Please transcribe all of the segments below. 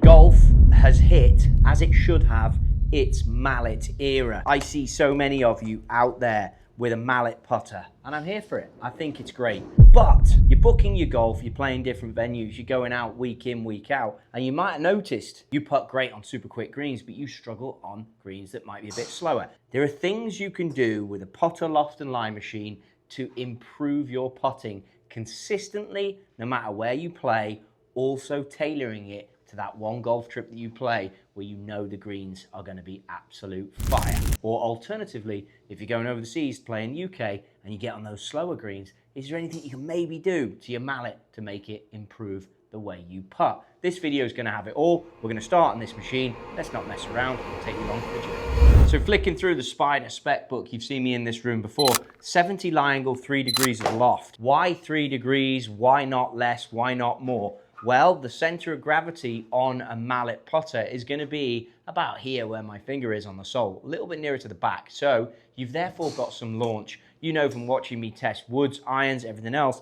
Golf has hit, as it should have, its mallet era. I see so many of you out there with a mallet putter, and I'm here for it. I think it's great. But you're booking your golf, you're playing different venues, you're going out week in, week out, and you might have noticed you putt great on super quick greens, but you struggle on greens that might be a bit slower. There are things you can do with a putter, loft, and line machine to improve your putting consistently, no matter where you play, also tailoring it to that one golf trip that you play where you know the greens are going to be absolute fire. Or alternatively, if you're going overseas playing UK and you get on those slower greens, is there anything you can maybe do to your mallet to make it improve the way you putt? This video is going to have it all. We're going to start on this machine. Let's not mess around. I'll take you along for the journey. So flicking through the Spider spec book, you've seen me in this room before. 70 lie angle, 3 degrees of loft. Why 3 degrees? Why not less? Why not more? Well, the center of gravity on a mallet putter is going to be about here where my finger is on the sole, a little bit nearer to the back. So you've therefore got some launch. You know from watching me test woods, irons, everything else,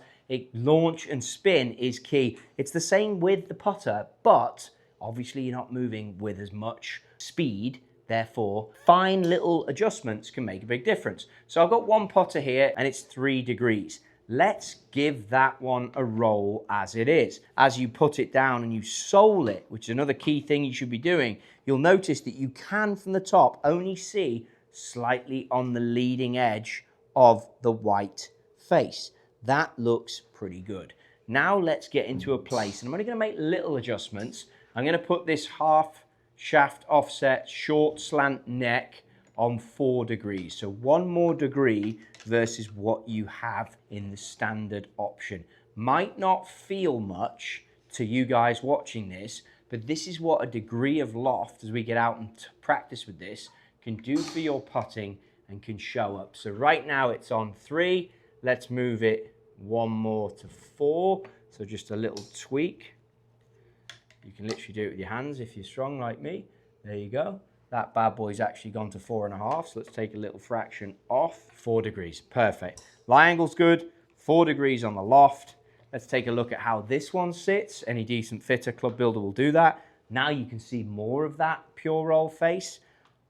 launch and spin is key. It's the same with the putter, but obviously you're not moving with as much speed. Therefore, fine little adjustments can make a big difference. So I've got one putter here and it's 3 degrees. Let's give that one a roll as it is. As you put it down and you sole it, which is another key thing you should be doing, you'll notice that you can from the top only see slightly on the leading edge of the white face. That looks pretty good. Now let's get into a place, and I'm only going to make little adjustments. I'm going to put this half shaft offset short slant neck on 4 degrees. So 1 more degree versus what you have in the standard option. Might not feel much to you guys watching this, but this is what a degree of loft, as we get out and practice with this, can do for your putting and can show up. So right now it's on 3. Let's move it 1 more to 4. So just a little tweak. You can literally do it with your hands if you're strong like me. There you go. That bad boy's actually gone to 4.5, so let's take a little fraction off. 4 degrees, perfect. Lie angle's good, 4 degrees on the loft. Let's take a look at how this one sits. Any decent fitter, club builder will do that. Now you can see more of that pure roll face.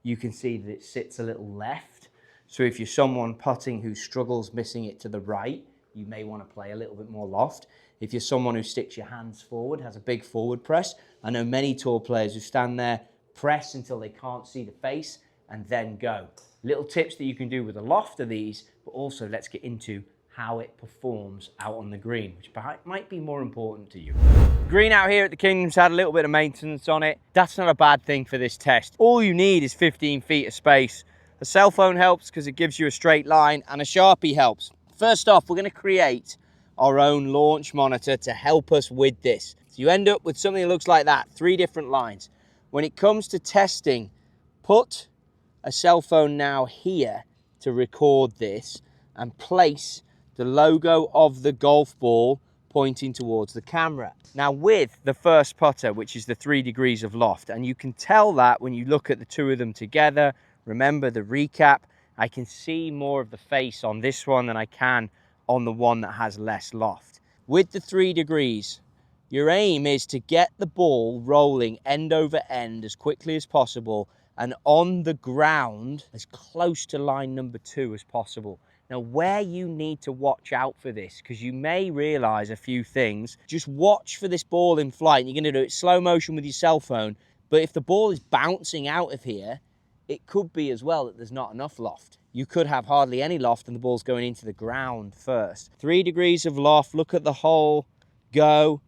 You can see that it sits a little left. So if you're someone putting who struggles missing it to the right, you may want to play a little bit more loft. If you're someone who sticks your hands forward, has a big forward press, I know many tour players who stand there, press until they can't see the face, and then go. Little tips that you can do with a loft are these, but also let's get into how it performs out on the green, which might be more important to you. Green out here at the Kingdom's had a little bit of maintenance on it. That's not a bad thing for this test. All you need is 15 feet of space. A cell phone helps because it gives you a straight line, and a Sharpie helps. First off, we're going to create our own launch monitor to help us with this. So you end up with something that looks like that, 3 different lines. When it comes to testing, put a cell phone now here to record this and place the logo of the golf ball pointing towards the camera. Now with the first putter, which is the 3 degrees of loft, and you can tell that when you look at the two of them together, remember the recap, I can see more of the face on this one than I can on the one that has less loft. With the 3 degrees, your aim is to get the ball rolling end over end as quickly as possible and on the ground as close to line number 2 as possible. Now, where you need to watch out for this, because you may realize a few things, just watch for this ball in flight. You're going to do it slow motion with your cell phone, but if the ball is bouncing out of here, it could be as well that there's not enough loft. You could have hardly any loft and the ball's going into the ground first. 3 degrees of loft, look at the hole, go.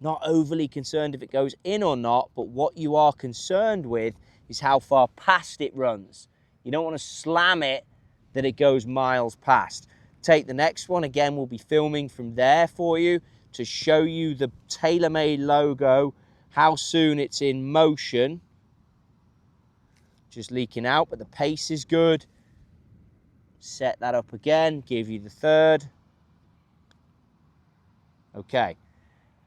Not overly concerned if it goes in or not, but what you are concerned with is how far past it runs. You don't want to slam it that it goes miles past. Take the next one. Again, we'll be filming from there for you to show you the TaylorMade logo, how soon it's in motion. Just leaking out, but the pace is good. Set that up again, give you the 3rd. Okay.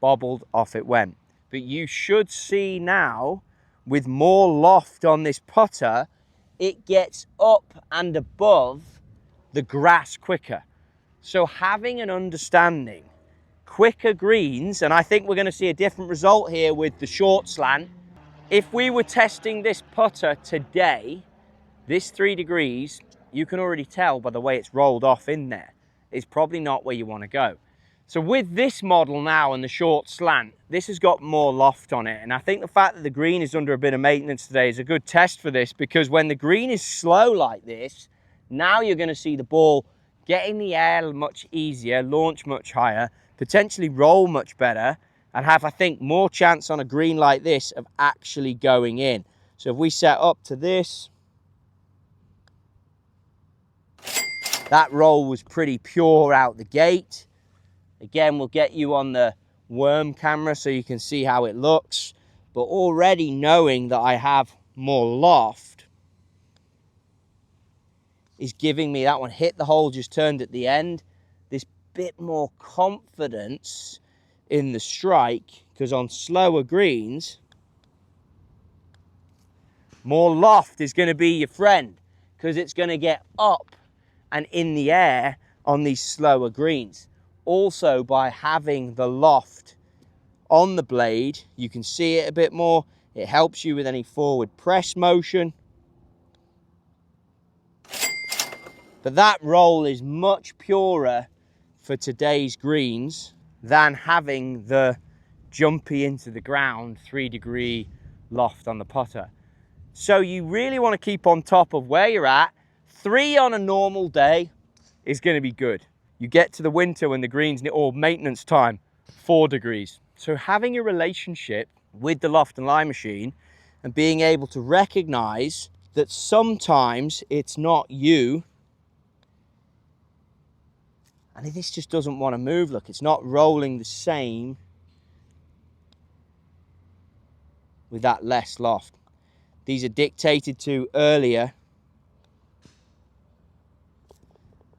Bobbled, off it went. But you should see now, with more loft on this putter, it gets up and above the grass quicker. So having an understanding quicker greens, and I think we're going to see a different result here with the short slant. If we were testing this putter today, this 3 degrees, you can already tell by the way it's rolled off in there, is probably not where you want to go. So with this model now and the short slant, this has got more loft on it. And I think the fact that the green is under a bit of maintenance today is a good test for this, because when the green is slow like this, now you're going to see the ball get in the air much easier, launch much higher, potentially roll much better, and have, I think, more chance on a green like this of actually going in. So if we set up to this, that roll was pretty pure out the gate. Again, we'll get you on the worm camera so you can see how it looks. But already knowing that I have more loft is giving me, that one hit the hole, just turned at the end, this bit more confidence in the strike, because on slower greens, more loft is going to be your friend, because it's going to get up and in the air on these slower greens. Also, by having the loft on the blade, you can see it a bit more. It helps you with any forward press motion. But that roll is much purer for today's greens than having the jumpy into the ground 3 degree loft on the putter. So you really want to keep on top of where you're at. 3 on a normal day is going to be good. You get to the winter when the greens, or maintenance time, 4 degrees. So having a relationship with the loft and lie machine and being able to recognize that sometimes it's not you, and this just doesn't want to move. Look, it's not rolling the same with that less loft. These are dictated to earlier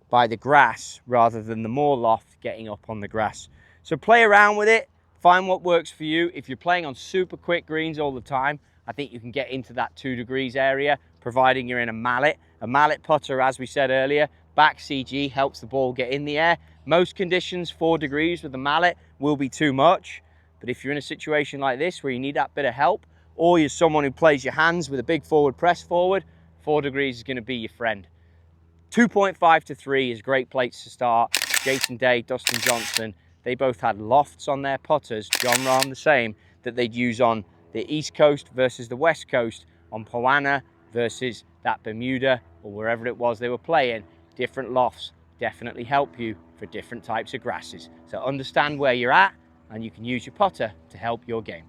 by the grass rather than the more loft getting up on the grass. So play around with it, find what works for you. If you're playing on super quick greens all the time, I think you can get into that 2 degrees area, providing you're in a mallet. A mallet putter, as we said earlier, back CG helps the ball get in the air. Most conditions, 4 degrees with the mallet will be too much. But if you're in a situation like this where you need that bit of help, or you're someone who plays your hands with a big forward press forward, 4 degrees is going to be your friend. 2.5 to 3 is a great place to start. Jason Day, Dustin Johnson, they both had lofts on their putters. John Rahm the same, that they'd use on the East Coast versus the West Coast, on Poana versus that Bermuda, or wherever it was they were playing. Different lofts definitely help you for different types of grasses. So understand where you're at, and you can use your putter to help your game.